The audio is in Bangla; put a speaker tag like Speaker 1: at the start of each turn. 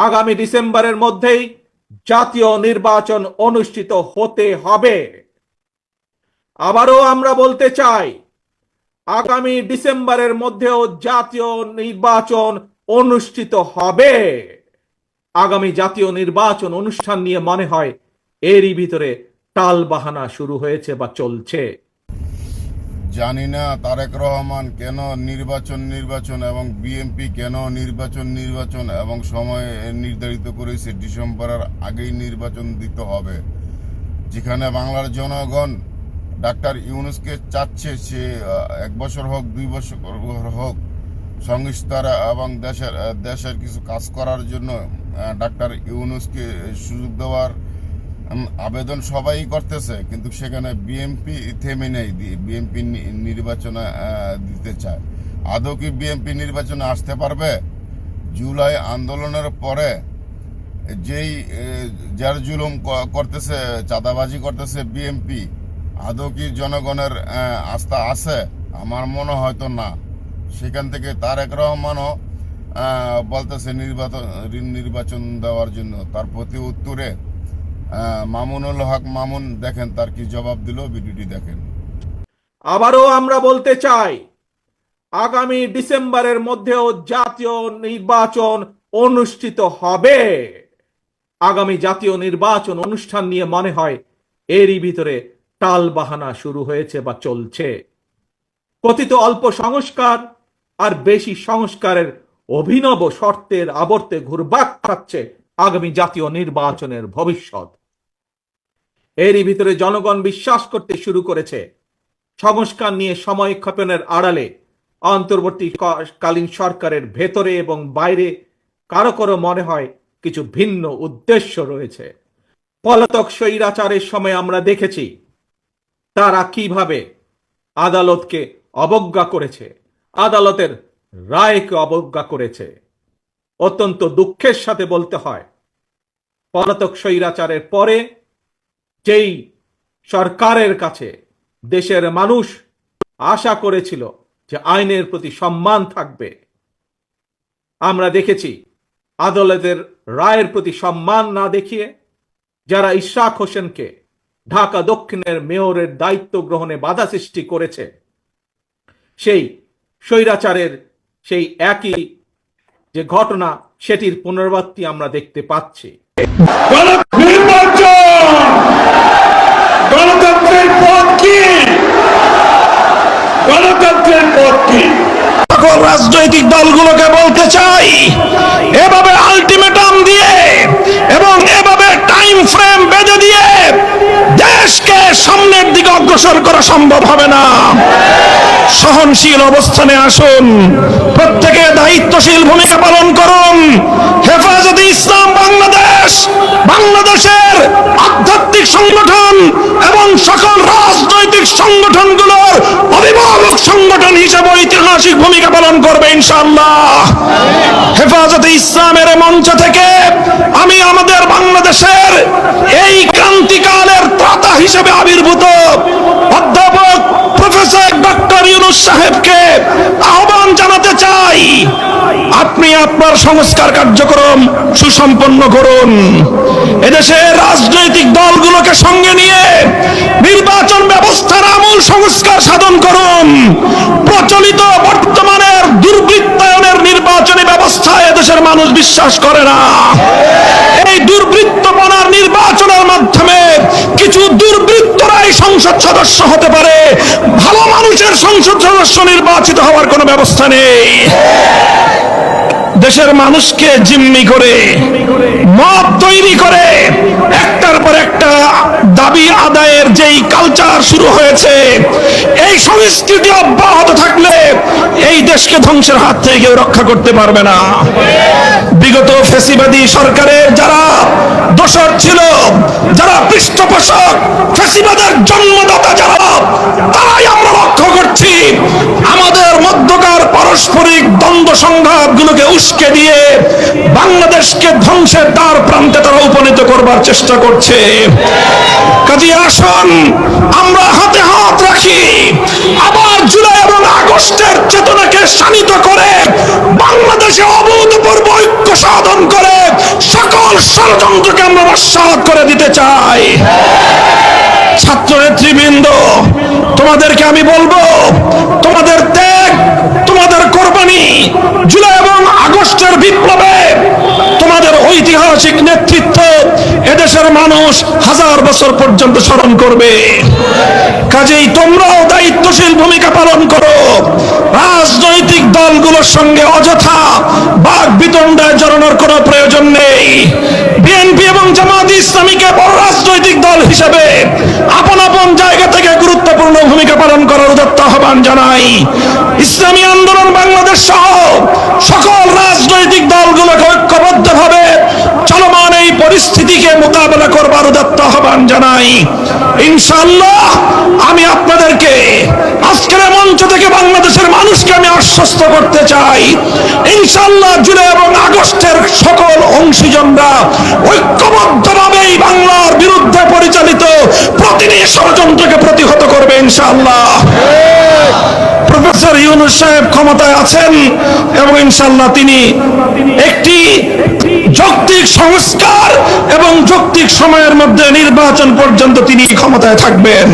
Speaker 1: আগামী ডিসেম্বরের মধ্যেই জাতীয় নির্বাচন অনুষ্ঠিত হতে হবে। আবারও আমরা বলতে চাই, আগামী ডিসেম্বরের মধ্যেও জাতীয় নির্বাচন অনুষ্ঠিত হবে। আগামী জাতীয় নির্বাচন অনুষ্ঠান নিয়ে মনে হয় এরই ভিতরে টালবাহানা শুরু হয়েছে বা চলছে।
Speaker 2: জানি না তারেক রহমান কেন নির্বাচন এবং বিএনপি কেন নির্বাচন এবং সময় নির্ধারিত করেছে ডিসেম্বরের আগেই নির্বাচন দিতে হবে, যেখানে বাংলার জনগণ ডাক্তার ইউনূসকে চাচ্ছে সে 1 বছর হোক 2 বছর হোক সংস্কার এবং দেশের কিছু কাজ করার জন্য ডাক্তার ইউনূসকে সুযোগ দেওয়ার আবেদন সবাই করতেছে, কিন্তু সেখানে বিএনপি থেমে নেই, বিএনপি নির্বাচনে দিতে চায়। আদৌ কি বিএনপি নির্বাচনে আসতে পারবে? জুলাই আন্দোলনের পরে যেই যার জুলুম করতেছে, চাঁদাবাজি করতেছে বিএনপি, আদৌ কি জনগণের আস্থা আছে? আমার মনে হয়তো না। সেখান থেকে তারেক রহমানও বলতেছে নির্বাচন দেওয়ার জন্য। তার প্রতি উত্তরে মামুনুল হক মামুন দেখেন তার কি জবাব দিল, ভিডিওটি দেখেন।
Speaker 1: আবারও আমরা বলতে চাই, আগামী ডিসেম্বরের মধ্যেও জাতীয় নির্বাচন অনুষ্ঠিত হবে। আগামী জাতীয় নির্বাচন অনুষ্ঠান নিয়ে মনে হয় এরই ভিতরে টালবাহানা শুরু হয়েছে বা চলছে। কথিত অল্প সংস্কার আর বেশি সংস্কারের অভিনব শর্তের আবর্তে ঘুরপাক খাচ্ছে আগামী জাতীয় নির্বাচনের ভবিষ্যৎ। এরই ভিতরে জনগণ বিশ্বাস করতে শুরু করেছে সংস্কার নিয়ে সময়ক্ষেপণের আড়ালে অন্তর্বর্তীকালীন সরকারের ভেতরে এবং বাইরে কারো কারো মনে হয় কিছু ভিন্ন উদ্দেশ্য রয়েছে। পলাতক স্বৈরাচারের সময় আমরা দেখেছি তারা কিভাবে আদালতকে অবজ্ঞা করেছে, আদালতের রায়কে অবজ্ঞা করেছে। অত্যন্ত দুঃখের সাথে বলতে হয়, পলাতক স্বৈরাচারের পরে যেই সরকারের কাছে দেশের মানুষ আশা করেছিল যে আইনের প্রতি সম্মান থাকবে, আমরা দেখেছি আদালতের রায়ের প্রতি সম্মান না দেখিয়ে যারা ইশরাক হোসেনকে ঢাকা দক্ষিণের মেয়রের দায়িত্ব গ্রহণে বাধা সৃষ্টি করেছে, সেই স্বৈরাচারের সেই একই যে ঘটনা সেটির পুনরাবৃত্তি আমরা দেখতে পাচ্ছি।
Speaker 3: গণতন্ত্রের পথ কি? গণতন্ত্রের পথ কি? সকল রাজনৈতিক দলগুলোকে বলতে চাই, এভাবে আলটিমেটাম দিয়ে এবং এভাবে টাইম ফ্রেম বেঁধে দিয়ে দেশকে সামনের দিকে অগ্রসর করা সম্ভব হবে না। সহনশীল অবস্থানে আসুন, প্রত্যেকে দায়িত্বশীল ভূমিকা পালন করুন। হেফাজতে ইসলাম বাংলাদেশ বাংলাদেশের আধ্যাত্মিক সংগঠন এবং সকল রাজনৈতিক সংগঠনগুলোর অভিভাবক সংগঠন হিসেবে ঐতিহাসিক ভূমিকা পালন করবে ইনশাআল্লাহ। হেফাজতে ইসলামের মঞ্চ থেকে আমি আমাদের বাংলাদেশের এই ক্রান্তিকালের ত্রাতা হিসেবে আবির্ভূত অধ্যাপক প্রফেসর ডক্টর ইউনূস সাহেবকে আহ্বান জানাতে চাই, আপনি আপনার সংস্কার কার্যক্রম সুসম্পন্ন করুন। এদেশের রাজনৈতিক দলগুলোকে সঙ্গে নিয়ে নির্বাচন ব্যবস্থার আমূল সংস্কার সাধন করুন। প্রচলিত বর্তমানের দুর্বৃত্তায়নের নির্বাচনী ব্যবস্থায় এদেশের মানুষ বিশ্বাস করে না। এই দুর্বৃত্তপনার নির্বাচনের মাধ্যমে কিছু দুর্বৃত্তরাই সংসদ সদস্য হতে পারে, ভালো মানুষের সংসদ সদস্য নির্বাচিত হওয়ার কোনো ব্যবস্থা নেই। দেশের মানুষকে জিম্মি করে মব তৈরি করে একটার পর একটা দাবি আদায়ের যেই কালচার শুরু হয়েছে, এই সংস্কৃতি অব্যাহত থাকলে এই দেশকে ধ্বংসের হাত থেকে কেউ রক্ষা করতে পারবে না। বিগত ফ্যাসিবাদী সরকারের যারা দোসর ছিল, যারা পৃষ্ঠপোষক, ফ্যাসিবাদের জন্মদাতা যারা, তারাই আমরা লক্ষ্য করছি আমাদের মধ্যকার পারস্পরিক দ্বন্দ্ব সংঘাতগুলোকে উস্কে দিয়ে বাংলাদেশকে ধ্বংসের দ্বার প্রান্তে তারা উপনীত করবার চেষ্টা করছে। কাজে আসুন আমরা হাতে হাত রাখি, আবার জুলাই এবং আগস্টের চেতনাকে শানিত করে বাংলাদেশে অভূতপূর্ব ঐক্য সাধন করে ষড়যন্ত্রকে আমরা নস্যাৎ করে দিতে চাই। ছাত্র নেতৃবৃন্দ, তোমাদেরকে আমি বলবো, তোমাদের ত্যাগ, তোমাদের কোরবানি, জুলাই এবং আগস্টের বিপ্লবে তোমাদের ঐতিহাসিক নেতৃত্ব এদেশের মানুষ হাজার বছর পর্যন্ত স্মরণ করবে। কাজেই তোমরাও দায়িত্বশীল ভূমিকা পালন করো। রাজনৈতিক দলগুলোর সঙ্গে অযথা বাক বিতণ্ডায় জড়ানোর কোনো প্রয়োজন নেই। বিএনপি এবং জামায়াতে ইসলামীকে বড় রাজনৈতিক দল হিসেবে আপন আপন জায়গা থেকে গুরুত্বপূর্ণ ভূমিকা পালন করার উদাত্ত আহ্বান জানাই। ইসলামী আন্দোলন বাংলাদেশ সহ সকল রাজনৈতিক দলগুলোকে ঐক্যবদ্ধভাবে চলমান এই পরিস্থিতিকে মোকাবেলা করবার উদাত্ত আহ্বান জানাই। ইনশাআল্লাহ আমি আপনাদেরকে আজকের মঞ্চ থেকে বাংলাদেশের মানুষকে আমি আশ্বস্ত করতে চাই, ইনশাআল্লাহ জুলাই এবং আগস্টের সকল অংশীজনরা ঐক্যবদ্ধভাবে এই বাংলার বিরুদ্ধে পরিচালিত প্রতিটি ষড়যন্ত্রকে প্রতিহত করবে ইনশাআল্লাহ। প্রফেসর ইউনূস সাহেব ক্ষমতায় আছেন এবং ইনশাআল্লাহ তিনি একটি যৌক্তিক সংস্কার এবং যৌক্তিক সময়ের মধ্যে নির্বাচন পর্যন্ত তিনি ক্ষমতায় থাকবেন।